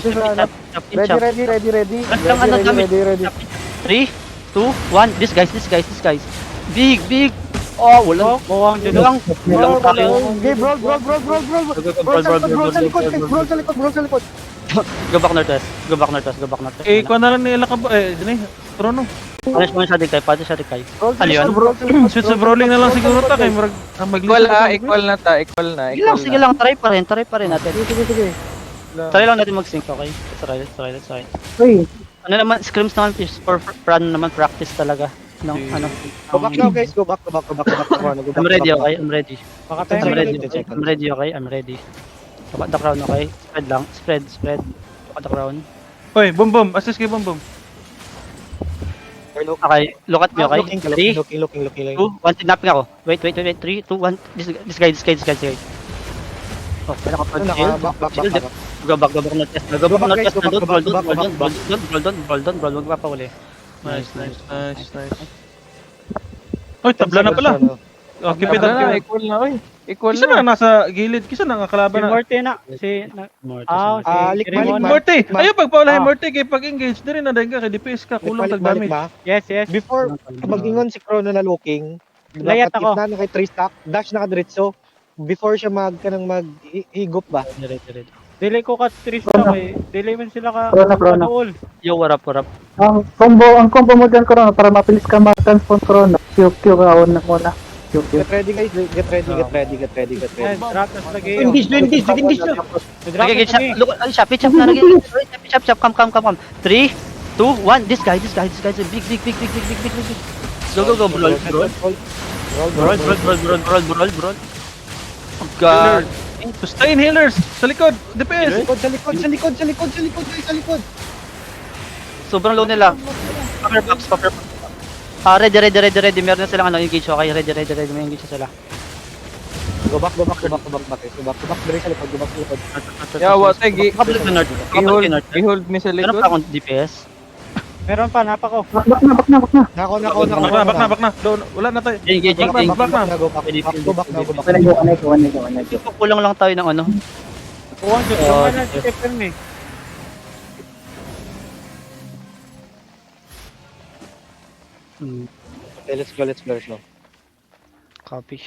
dito sa ano. Chop, Ready, chop. ready, ready, ready. Ang ano, damage. Ready. 3, 2, 1. This guys. Big. Oh, walang. Bawang dyan. Walang tayo. Okay, bro. Bro sa likod. Go back northwest. Eh, kuha na lang nila ka ba? Dini, Trono. Punish mo siya di kay. Ano yun? Switch sa brawling na lang siguro ta kay marag Equal na ta. Sige lang, try pa rin natin. Sige. Try lang natin mag-sync, okay? Let's try. Uy, Ano naman, scrims naman is for naman practice talaga. No, ano? go back now guys. Go back. I'm ready, okay? I'm ready. Baka tayo I'm ready, okay? I'm ready. Look at the crown, okay? Spread lang. Spread. Look at the crown. Oy, boom. Assist kay boom. Okay, look at me, okay? 3, Looking. 2, 1, kidnapping ako. Wait. 3, 2, 1. This guy. Okay, nakapag-shield. Back. Go back na test. Go back na test. Don't, bro. Wag pa uli. Nice. Oy, tabla na pala. Okay, Equal na, peda. equal na, oy. Equal Kisa na. na nasa gilid, kisa na nga Si kalaban na. Morty na. Lik- Rimon. Morty, Likman. ayo pagpaulahin Morty kay pag-engage diri na dahil ka kay DPS ka kulang tag Balik damage. ba? Yes. Before mag-ingon si Chrono na looking, Layat dapat ako. if na kay 3 stack, dash na kadiretso. Before siya mag-higop ba? Delay ko ka 3 stock eh. Delay man sila ka. Chrono. All. Yo, what up? Ang combo mo dyan, Chrono, para mabilis ka ma-transform, Chrono. Q ka una muna. Q. Get ready guys, get ready. Yes, drop na sa game. Engage na. Drop Okay, na sa game. look, shop na lagi. Shop, come. 3, 2, 1. This guy. Big. Go, brawl. Oh God. Sustain healers sa likod, DPS. Sa likod guys. Sobrang low nila. Cover box. Ready. Meron na silang engage. Okay, ready. May engage na sila. Go back. Dire sa likod, go back sa likod. Yawa, sige. Public na north. I-hold me sa Meron likod. pa akong DPS. Meron pa, napa ko. Back na. Nako. Back na. Doon, wala na tayo. Engage. Go back na. Kulang lang tayo ng ano. Kuwan dyan. Kuwan na si Stephen eh. Okay, let's go. Copy.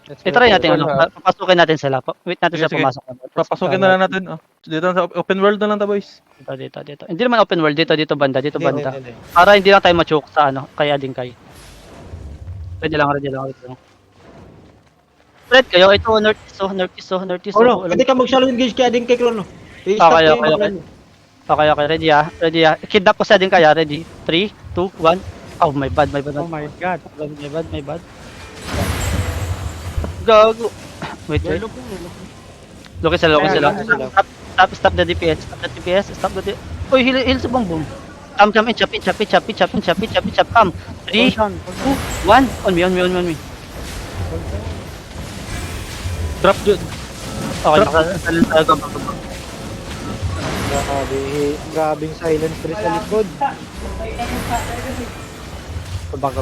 Try natin papasukin natin sila. Wait natin siya Sige. pumasok. Papasukin na lang natin. Dito sa open world na lang ta, boys. Dito. Hindi naman open world. Dito banda. Hindi. Para hindi lang tayo ma-choke sa ano. Kaya din kay. Ready lang. Spread kayo. Ito, northeast. Oh, pwede ka mag-shallow engage kaya din kay Chrono. Okay. Ready. Kidnap ko sa din kaya. Ready. 3, 2, 1. Oh, my bad. Oh my God. My bad. Gago. Wait. Look sila. Stop the DPS. Uy, heal sa boom. Come, chop. Come. 3, 2, 1. On me. Drop dyan. Okay, go. Grabing silence dire sa likod. Back.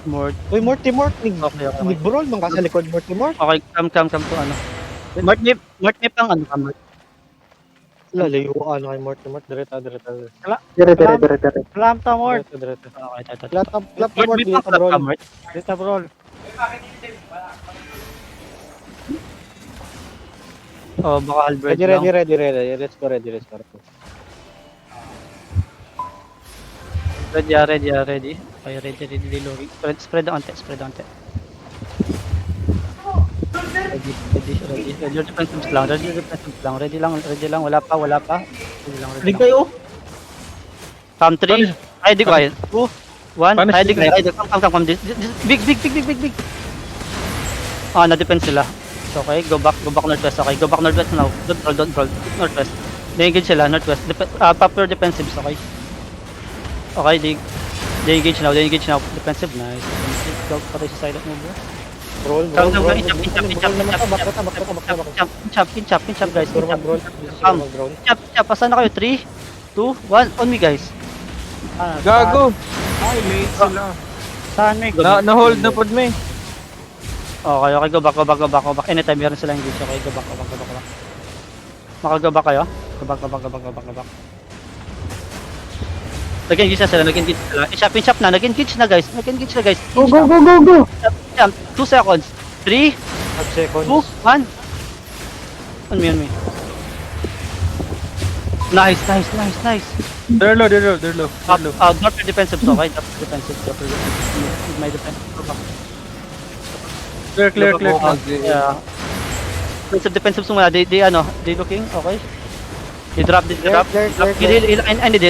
Mort. Uy, Morty, ni Okay. Brawl man ka sa likod, Morty. Okay, come to ano. Mort pang ano ka, Mort. Lalayuan kay Morty, direta. Dire. Lamta Mort. Okay, Flat Mort, Morty, may pang Brawl. ka, Mort. Dita brawl. Oh, baka halberd Ready. lang. Let's go. Ready. Okay, ready, loading. Spread ang ante. Ready. Your defensives lang. Ready lang. Wala pa. Rig kayo. Come 3. Ready ko ayun. 2, 1. Punish. Ready. Come. This big. Na-defense sila. Okay, go back northwest. Okay, go back northwest now. Don't roll. Northwest. They-engage sila, northwest. Proper defensives, okay? Okay, they-engage now. Defensive, nice. Go, patay sa silent move. Brawl. Pinchap, guys. Brawl. Pinchap, pasan na kayo? 3, 2, 1, on me, guys. Gago. Saan may? Na-hold na pod me. Okay, okay, go back. Anytime meron silang engage, okay, go back. Maka-go back kayo? Go back. Nag-engage na sila. In-shop na, nag-engage na guys. Go, go, go, go, go! 2 seconds. 3, 5 seconds. 2, 1. On me. Nice. They're low. Drop your defensives, okay? Drop your defensives. With my defense. Go back. Clear. Yeah. Defensive muna. They looking, okay? They drop. Clear. I need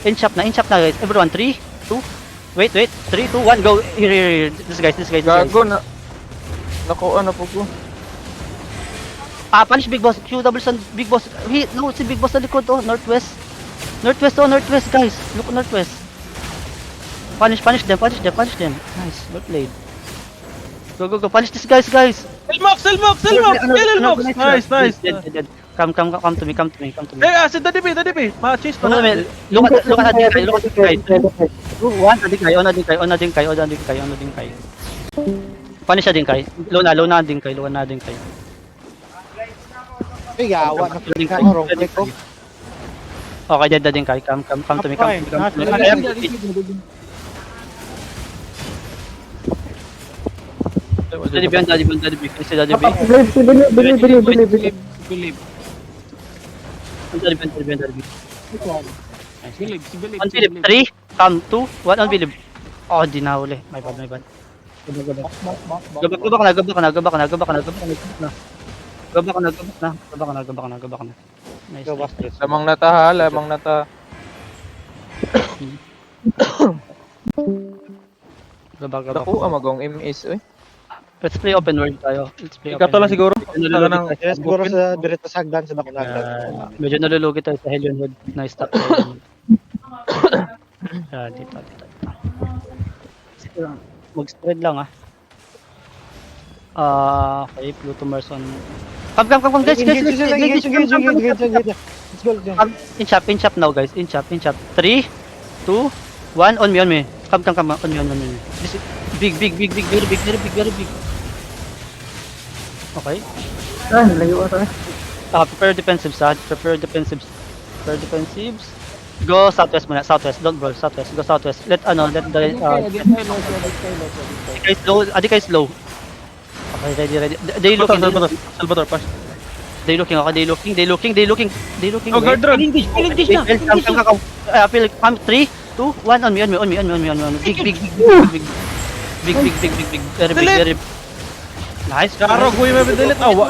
in shop na guys. Everyone, 3, 2, wait, 3, 2, 1, go. Here. This guys. Gago na. Nakuha na po ko. Punish Big Boss. Q double stun Big Boss. Si Big Boss sa likod, northwest. Northwest, guys. Look northwest. Punish them. Nice, well played. Go. Punish these guys. Elmox! Nice. Dead. Come to me. Si Daddy B. Ma-chase pa No, na. look at the guy. 2, 1, on na din kay. Punish siya din kay. Low na din kay. Ay, yawa na wrong click ko. Okay, dead na din kay. Come to me. Daddy B. Kasi Daddy B. Believe. Daddy B. On Philip, 3, 2, 1, on Philip. Oh, di na huli. My bad. Go back na. Nice. Go back. Lamang na ta. Go back. Nakuha magong MS, oy. Let's play open world tayo. Ikato lang siguro. Saka nang Yes, siguro sa diretso sa hagdan sa Bakunagan. Medyo nalulugi tayo sa Hellion Hood. Nice stop tayo. Dito. Mag-spread lang okay, Pluto Mars on. Come, guys. Engage. Let's go. In shop now, guys. In shop. 3, 2, 1, on me. Come, on me. This is big, very big. Okay. Layo ata. Prepare defensives. Go southwest muna. Southwest. Don't brawl. Southwest. Go southwest. Let the guys low. Okay, ready. They looking. Salvador, pass. They looking. Oh, guard drone. Engage na. Come 3, 2, 1 on me. Big. Very big. Nice. Karo, kuya may delete. Go.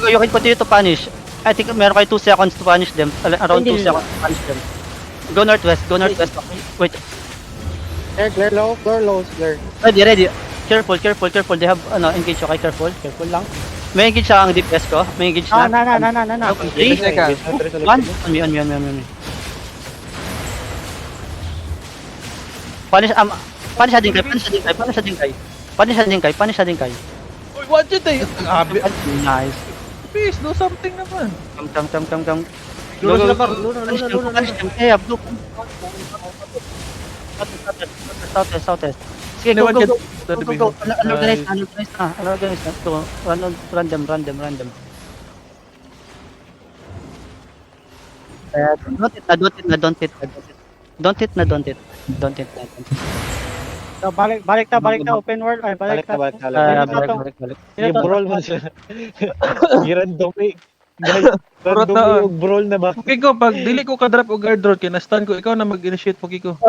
You can continue to punish. I think meron kayo 2 seconds to punish them. Around 2 seconds to punish them. Go northwest. Okay. Wait. Clear low. Ready. Careful. They have engage. Okay, careful lang. May engage siya ang DPS ko. May engage na. Na. 3, 2, 1. On me. Punish din kay. Uy, watch it eh. Nice. Please, do something naman. Come. Luna sila par. Punish them. Kaya, blue. Southwest. Sige, go. Unorganize na. Random. Don't hit na. So, balik ta, open world. Ay, balik ta. Balik. Balik. Yung brawl mo sila. Random guys, random yung brawl na ba? Okay ko, pag dili ko ka-drop o guard drone, kinastan ko, ikaw na mag-initiate po, Kiko.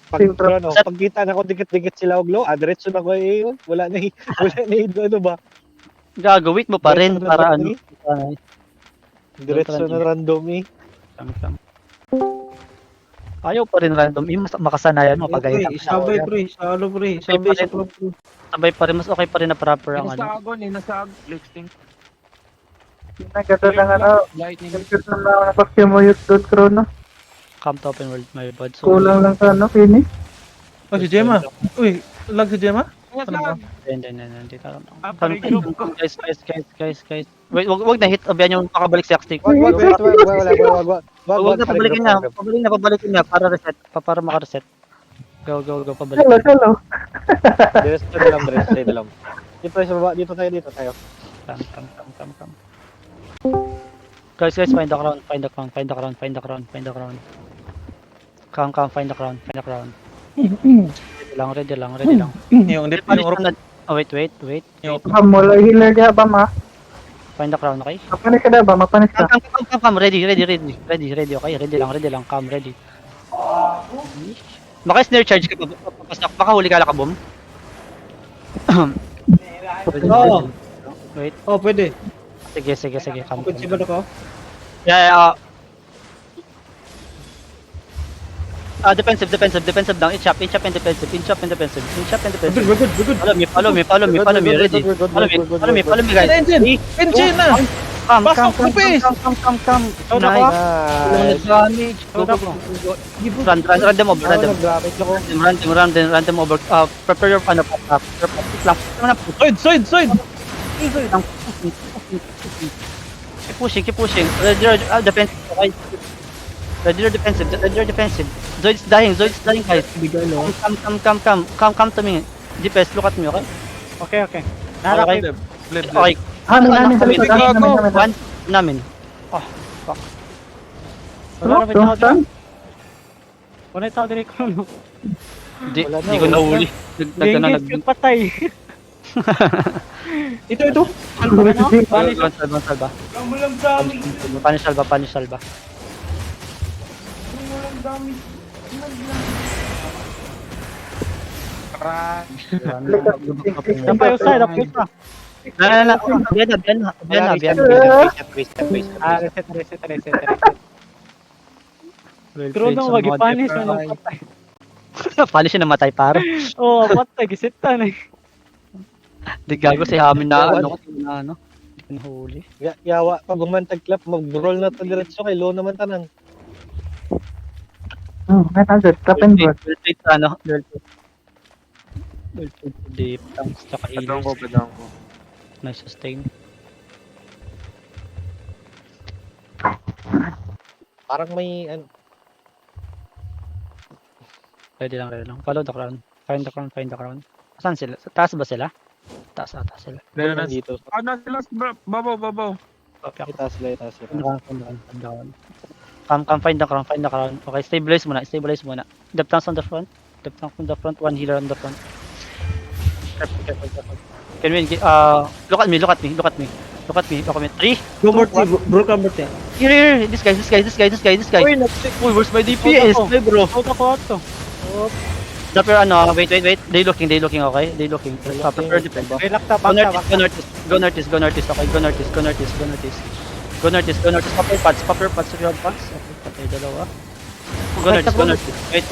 Pagkita na ko dikit-dikit sila og low, diretso na ko wala na ano ba? Gagawin mo pa rin para ano. Diretso na random Ayaw pa rin random. Mas makasanayan mo pag ganyan. Sabay pre. Sabay pa rin. Mas okay pa rin na proper ang ano. Nasa Lexting. Nagkata lang nagkata lang napag-simuyot doon, Chrono. Come to open world, my bad. So, Kulang lang sa Fini. Oh, si Gemma. Uy, lag si Gemma? Ano ba? Hindi. Guys. Wait, wag na hit. Abiyan yung makabalik si Axtic. Wag Wag na pabalikin niya. Pabalikin niya para reset. Para maka-reset. Go, pabalik. Hello. Stay na lang, Dre. Stay na lang. Dito tayo sa baba. Dito tayo. Come. Guys, find the crown. Come, find the crown. Ready lang. Yung dip, yung orb. Oh, wait. Yung Wala healer diya ba ma? Find the crown, okay? Mapanis ka na ba? Mapanis ka. Come, ready, okay? Ready lang, come, ready. Baka snare charge ka pa, papasok, baka huli ka lakabom. Oo. Wait, Oh, pwede. sige, come. Kung siya ba ako? Yeah, defensive lang, inch up and defensive. We're good. Follow me, ready. Follow me, guys. engine na! Come. Pasok, Ikaw na ko. Don't damage. Go. Run them over, run them over. Prepare your Side! Keep pushing. Ready your defensive, okay? Ready your defensive. Zoid's dying, guys. Come to me. DPS, look at me, okay? Okay. Narak Okay. Bled. Okay. Namin sa likod. One namin. Wala na ba tao dito? Wala na tao dito. Di ko nahuli. Yung patay. Ito. Punish salba. Saan pa yung side? Upload pa. Na. Biyan. Waste. Reset. Pero nung mag-ipanis na nung patay. Punish na namatay para. Oo, patay. Gisitan eh. Di gago si Hamin na ano. Di ko nahuli. Yawa, pag humantag clap, mag-roll na to diretso kay low naman tanan. Tap and roll. Well, deep. Thanks, tsaka Padang healers. ko. Nice sustain. Parang may, Ready lang. Follow the crown. Find the crown. Saan sila? Sa taas ba sila? Taas ata sila. dito. Ano sila? Babaw. Okay, ako. Itaas sila. Come, find the crown. Okay, stabilize muna. Depth tanks on the front. One healer on the front. Careful. Can we engage? Look at me. 3. Go Morty. Bro ka Morty. Here. This guy. Uy, where's my DPS? Hey, bro. Auto. Drop your wait. They looking, okay? Prepare defense. Relax na. Go Back northeast, okay? Go northeast. Popper pots if you have pots. Okay, patay dalawa. Go northeast. Wait.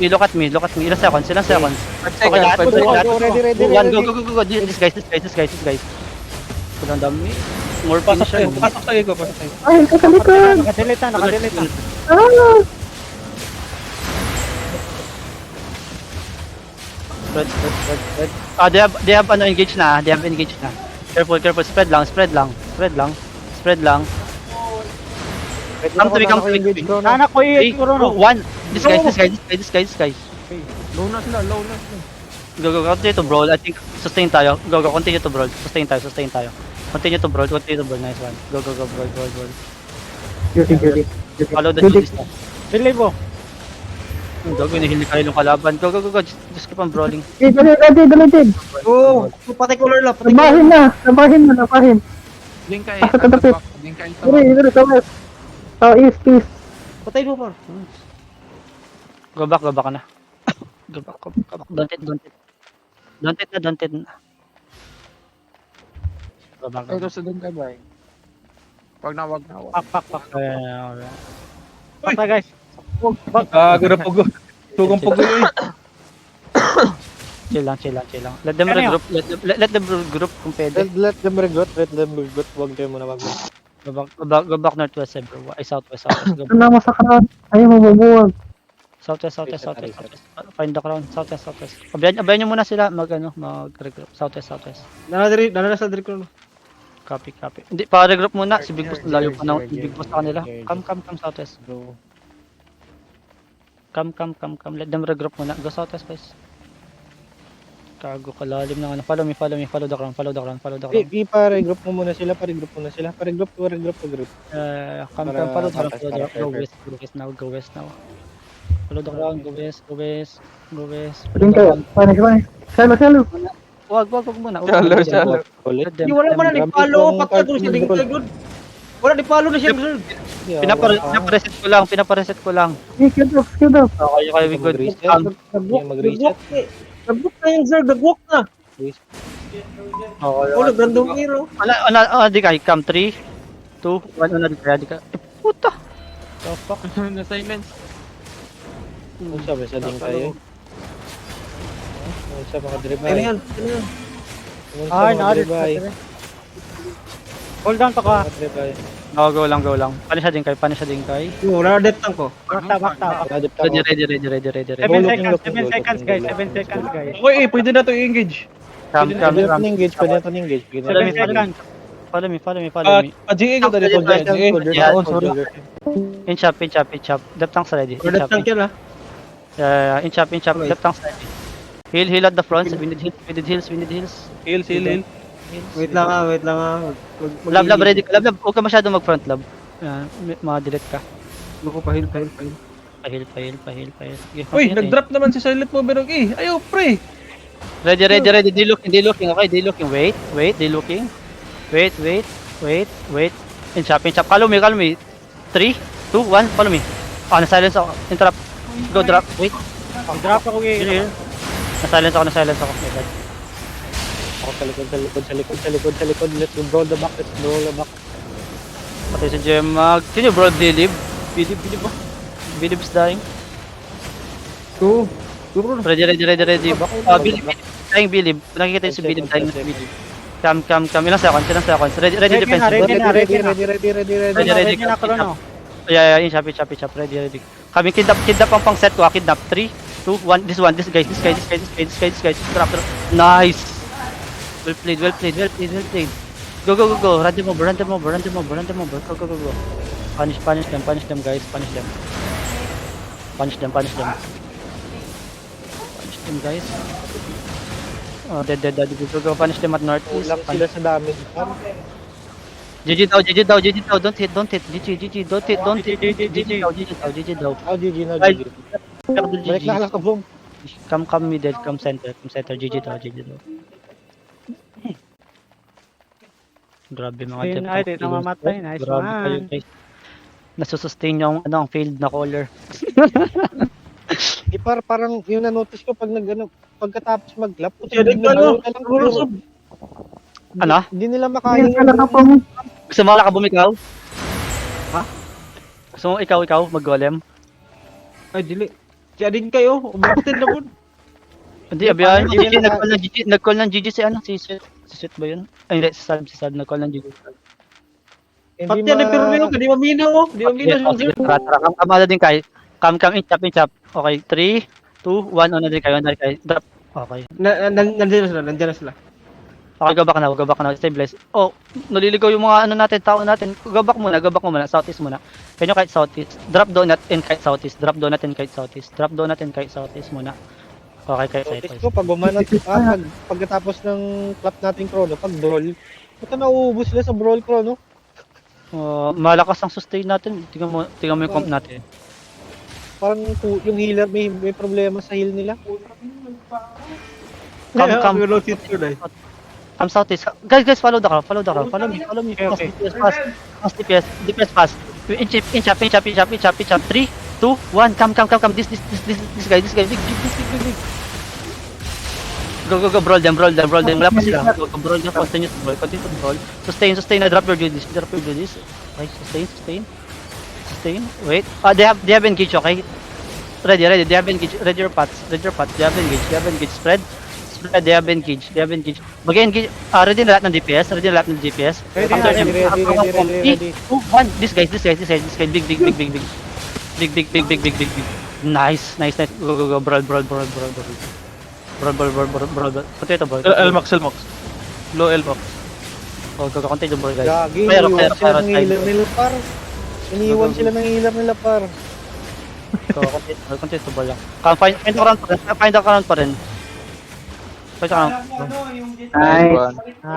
Look at me. Ilang seconds? Okay, lahat. Ready. Go. This guys. Kulang dami. More finisher. Pasok tayo. Ay, sa likod. Nakadelete na. Spread. They have engaged na. Careful. Spread lang. Come to me. Anak ko Three, puro no. 2, 1. This guy. Low na sila. Go. Continue to brawl. I think sustain tayo. Go. Continue to brawl. Sustain tayo. Continue to brawl. Nice one. Go. Brawl. Duty. Follow the Judas. Delay mo. Gago, hinihili kayo ng kalaban. Go. Just keep on brawling. Dalatin. Oo. Patay color lang. Nabahin mo. Din ka Pasok ka dapit. Dire, tawag. East. Patay mo par. Go back ka na. Go back. Don't it na. Go back. Ito sa din ka ba? Wag na. Pak. Patay guys. Gura pugo. Tugong pugo yun. Chill lang. Let them regroup. Let them regroup kung pwede. Let them regroup. Huwag kayo muna Go back northwest, bro. Ay, southwest. Go back. Ano mo sa karon? Ayaw mo bubuwag. Southwest. Find the crown. Southwest. Abayan nyo muna sila mag-regroup. Southwest. Nana sa direct ko. Copy. Hindi, pa-regroup muna. Si Big Boss, layo pa na. Si Big Boss sa kanila. Come, southwest. Bro. Come. Let them regroup muna. Go southwest, guys. Kago kalalim na ano. Follow me. Follow the ground. I-pa-regroup mo muna sila. Pa-regroup. Pa-regroup. Come. Para- Follow the ground. para- Go west now. Follow the ground. Go west. Din kayo. Panis. Salo. Wag muna. Ulit. Di wala man na follow patay ko siya ding good. Wala di follow na siya sir. Pinapareset ko lang. Skid up. Okay, we good. Mag-reset. Nag-walk na yun sir, nag-walk na. Okay. Wala random hero. Di kay. Come 3, 2, 1. Di ka. Puta. Na silence. Kung sabi sa din kayo. Kung sa mga Ano dribay. yan? Kung sa mga dribay. Hold down to ka. Mga dribay. Go lang. Panis siya din kay. Wala death tank ko. Bakta. Adip ako. Ready. 7 Goal seconds, looking. 7 seconds guys, 7 seconds guys. Okay, pwede na to i-engage. Come. Pwede natin engage. Pwede natin engage. 7 seconds. Follow me. GA ko dali po dyan. GA. Yeah. Oh, sorry. Inch up. Depth tanks ready. Wala death tank yan ha. Inch up. Depth tanks ready. Heal at the front. We need heals. Heal. Wait lang ha. Lab ready ka. Lab. Huwag ka masyado mag-front lab. Mga-delete ka. Ako pa-heal. Pahil. Sige, Uy, okay. nag-drop naman si Silent Moverog eh. Ayaw, pre. Ready. They looking. Okay, they looking. Wait. They looking. Wait. Inch up. Follow me. 3, 2, 1. Follow me. Na-silence ako. Interrupt. Go drop. Wait. Drop ako ngayon. Na-silence ako. My God. Ako sa likod. Let's roll the back. Patay si Gemag. Sino bro? Bilib ba? Bilib's dying. Go bro. Ready. Bilib. Nakikita yung si Bilib dying. Come. Ilang seconds. Ready defense. Ready na. Ready. Ready. na Chrono. Yeah. Inch up. Ready. Kami kidnap ang pang set ko. Kidnap. 3, 2, 1. This guy. Drop. Nice. Well played. Go. Run them over. Go. Punish them, guys. Punish them, guys. Oh, dead. Go. Punish them at northeast. Lang sila sa damage. GG daw. Don't hit. GG. Don't hit. GG daw. Oh, GG na, Ay. GG. Pero Balik na GG. lang ka, boom. Come middle, come center. GG daw. Grabe mga Ayun, Jeff. ay, di namamatay. Nice Grabe kayo, one. guys. Nasusustain yung ang failed na caller. Parang yung na-notice ko pagkatapos mag-clap. Siya din kayo. Lulusog. Ano? Hindi nila makaya Ayun ka pa mo. Gusto mo ka bumikaw? Ha? Gusto mo ikaw mag-golem? Ay dili. Siya din kayo. Umabutin na po. Hindi, abiyahan. Hindi na- Nag-call ng GG si ano? Si Sweet ba yun? Ay, hindi, si Sad. Nag-call ng GG. Pati yan pero nyo. Hindi maminaw. Hindi maminaw sir. Tara, kamada din kayo. Come, inch up. Okay, 3, 2, 1, ano din kayo. Drop. Okay. Nandiyan na sila. Okay, go back now. Stay blessed. Oh, naliligaw yung mga tao natin. Go back muna. Southeast muna. Can you kite southeast? Drop donut and kite southeast. Drop donut and kite southeast muna. Okay, kite Notice ko, pag bumanat, pagkatapos ng clap nating chrono, pag brawl, ito nauubos sila sa brawl chrono. Malakas ang sustain natin. Tingnan mo yung comp natin. Parang yung healer may problema sa heal nila. Come. Come southeast. Guys, follow the crowd. Follow me. Okay. Fast DPS. Fast. Inch up. 3, 2, 1. Come. This guy. Big. Go. Brawl them. Wala pa sila. Go. Brawl them. Continue to brawl. Sustain. Drop your duties. Okay, sustain. Wait. They have engage, okay? Ready. They have engage. Ready your pots. They have engage. Spread. They have engage. Mag-engage. Ready na lahat ng DPS. Ready na, Ready. 2, 1. This guy. Big. Nice. Go. Brawl. Pati ito, bro. Elmox. Low Elmox. Go. Continue, bro, guys. Gagi, Pero, iniwan sila ng pero, healer nila, par. Iniwan sila ng healer nila, par. So, contestable lang. Find the current pa rin. Find the current pa rin. Find the current. Nice.